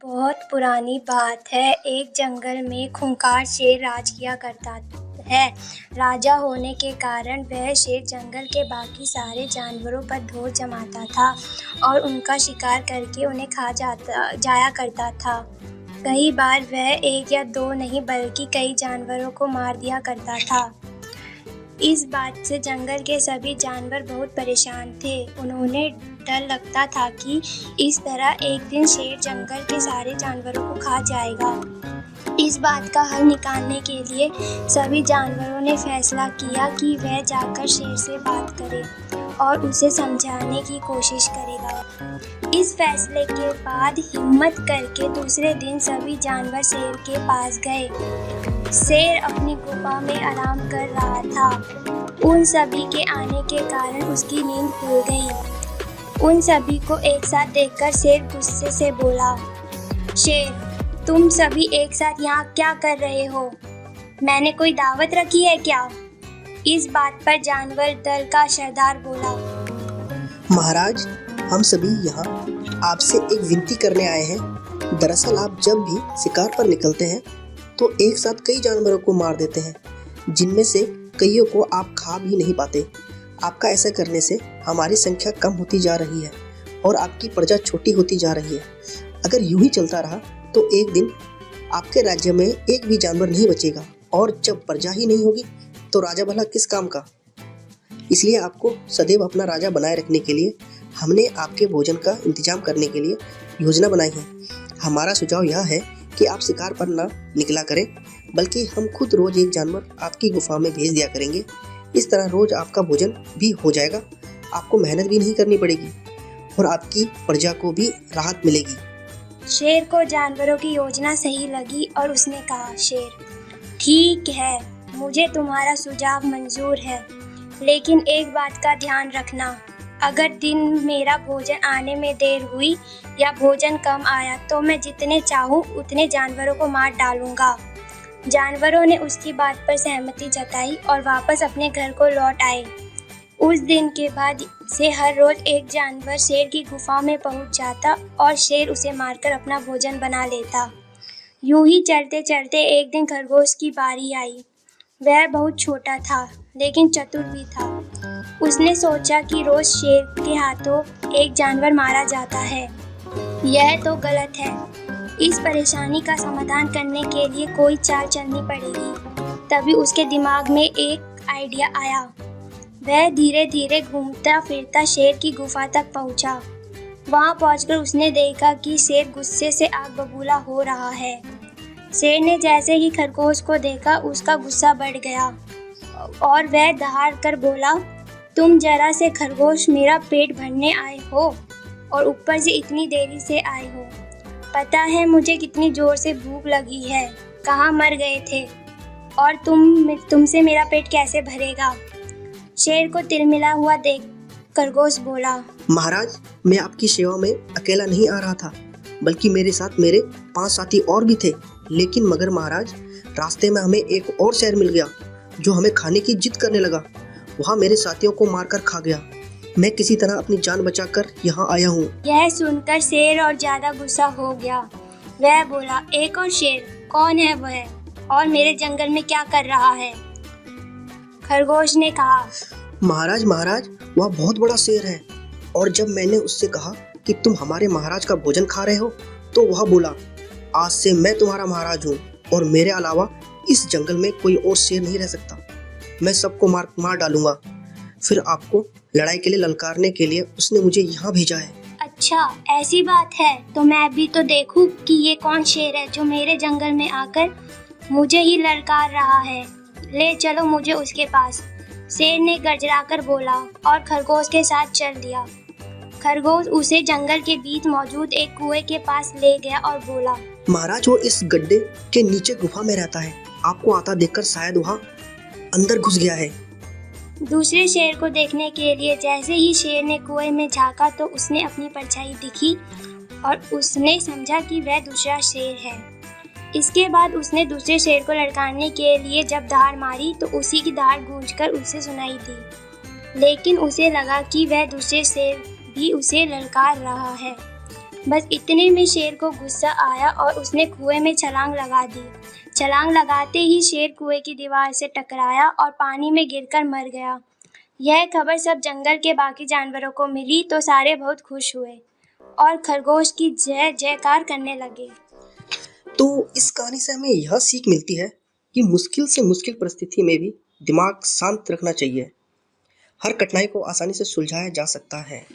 बहुत पुरानी बात है। एक जंगल में खूंखार शेर राज किया करता है। राजा होने के कारण वह शेर जंगल के बाकी सारे जानवरों पर धोर जमाता था और उनका शिकार करके उन्हें खा जाया करता था। कई बार वह एक या दो नहीं बल्कि कई जानवरों को मार दिया करता था। इस बात से जंगल के सभी जानवर बहुत परेशान थे। उन्हें डर लगता था कि इस तरह एक दिन शेर जंगल के सारे जानवरों को खा जाएगा। इस बात का हल निकालने के लिए सभी जानवरों ने फैसला किया कि वह जाकर शेर से बात करे और उसे समझाने की कोशिश करेगा। इस फैसले के बाद हिम्मत करके दूसरे दिन सभी जानवर शेर के पास गए। शेर अपनी गुफा में आराम कर रहा था। उन सभी के आने के कारण उसकी नींद खुल गई। उन सभी को एक साथ देखकर शेर गुस्से से बोला, शेर, तुम सभी एक साथ यहाँ क्या कर रहे हो? मैंने कोई दावत रखी है क्या? इस बात पर जानवर दल का सरदार बोला, महाराज, हम सभी यहाँ आपसे एक विनती करने आए हैं। दरअसल आप जब भी शिकार पर निकलते हैं तो एक साथ कई जानवरों को मार देते हैं, जिनमें से कईयों को आप खा भी नहीं पाते। आपका ऐसा करने से हमारी संख्या कम होती जा रही है और आपकी प्रजा छोटी होती जा रही है। अगर यूं ही चलता रहा तो एक दिन आपके राज्य में एक भी जानवर नहीं बचेगा और जब प्रजा ही नहीं होगी तो राजा भला किस काम का। इसलिए आपको सदैव अपना राजा बनाए रखने के लिए हमने आपके भोजन का इंतजाम करने के लिए योजना बनाई है। हमारा सुझाव यह है कि आप शिकार पर ना निकला करें, बल्कि हम खुद रोज एक जानवर आपकी गुफा में भेज दिया करेंगे। इस तरह रोज आपका भोजन भी हो जाएगा, आपको मेहनत भी नहीं करनी पड़ेगी और आपकी प्रजा को भी राहत मिलेगी। शेर को जानवरों की योजना सही लगी और उसने कहा, शेर, ठीक है, मुझे तुम्हारा सुझाव मंजूर है, लेकिन एक बात का ध्यान रखना, अगर दिन मेरा भोजन आने में देर हुई या भोजन कम आया तो मैं जितने चाहूँ उतने जानवरों को मार डालूंगा। जानवरों ने उसकी बात पर सहमति जताई और वापस अपने घर को लौट आए। उस दिन के बाद से हर रोज एक जानवर शेर की गुफा में पहुंच जाता और शेर उसे मारकर अपना भोजन बना लेता। यूं ही चलते चलते एक दिन खरगोश की बारी आई। वह बहुत छोटा था लेकिन चतुर भी था। उसने सोचा कि रोज शेर के हाथों एक जानवर मारा जाता है, यह तो गलत है। इस परेशानी का समाधान करने के लिए कोई चाल चलनी पड़ेगी। तभी उसके दिमाग में एक आइडिया आया। वह धीरे धीरे घूमता फिरता शेर की गुफा तक पहुंचा। वहां पहुंचकर उसने देखा कि शेर गुस्से से आग बबूला हो रहा है। शेर ने जैसे ही खरगोश को देखा उसका गुस्सा बढ़ गया और वह दहाड़ कर बोला, तुम जरा से खरगोश मेरा पेट भरने आए हो और ऊपर से इतनी देरी से आए हो। पता है मुझे कितनी जोर से भूख लगी है, कहाँ मर गए थे और तुमसे मेरा पेट कैसे भरेगा? शेर को तिलमिला हुआ देख खरगोश बोला, महाराज, मैं आपकी सेवा में अकेला नहीं आ रहा था, बल्कि मेरे साथ मेरे 5 साथी और भी थे। लेकिन मगर महाराज, रास्ते में हमें एक और शेर मिल गया जो हमें खाने की जिद करने लगा। वहाँ मेरे साथियों को मारकर खा गया। मैं किसी तरह अपनी जान बचाकर यहाँ आया हूँ। यह सुनकर शेर और ज्यादा गुस्सा हो गया। वह बोला, एक और शेर? कौन है वह और मेरे जंगल में क्या कर रहा है? खरगोश ने कहा, महाराज, वह बहुत बड़ा शेर है और जब मैंने उससे कहा कि तुम हमारे महाराज का भोजन खा रहे हो तो वह बोला, आज से मैं तुम्हारा महाराज हूँ और मेरे अलावा इस जंगल में कोई और शेर नहीं रह सकता। मैं सबको मार डालूंगा। फिर आपको लड़ाई के लिए ललकारने के लिए उसने मुझे यहाँ भेजा है। अच्छा, ऐसी बात है तो मैं भी तो देखूं कि ये कौन शेर है जो मेरे जंगल में आकर मुझे ही ललकार रहा है। ले चलो मुझे उसके पास। शेर ने गरजराकर बोला और खरगोश के साथ चल दिया। खरगोश उसे जंगल के बीच मौजूद एक कुएं के पास ले गया और बोला, महाराज, वो इस गड्ढे के नीचे गुफा में रहता है। आपको आता देखकर शायद वहाँ अंदर घुस गया है। दूसरे शेर को देखने के लिए जैसे ही शेर ने कुएं में झांका तो उसने अपनी परछाई दिखी और उसने समझा कि वह दूसरा शेर है। इसके बाद उसने दूसरे शेर को ललकारने के लिए जब दहाड़ मारी तो उसी की दहाड़ गूंजकर उसे सुनाई दी, लेकिन उसे लगा कि वह दूसरे शेर भी उसे ललकार रहा है। बस इतने में शेर को गुस्सा आया और उसने कुएं में छलांग लगा दी। छलांग लगाते ही शेर कुएं की दीवार से टकराया और पानी में गिरकर मर गया। यह खबर सब जंगल के बाकी जानवरों को मिली तो सारे बहुत खुश हुए और खरगोश की जय जयकार करने लगे। तो इस कहानी से हमें यह सीख मिलती है कि मुश्किल से मुश्किल परिस्थिति में भी दिमाग शांत रखना चाहिए। हर कठिनाई को आसानी से सुलझाया जा सकता है।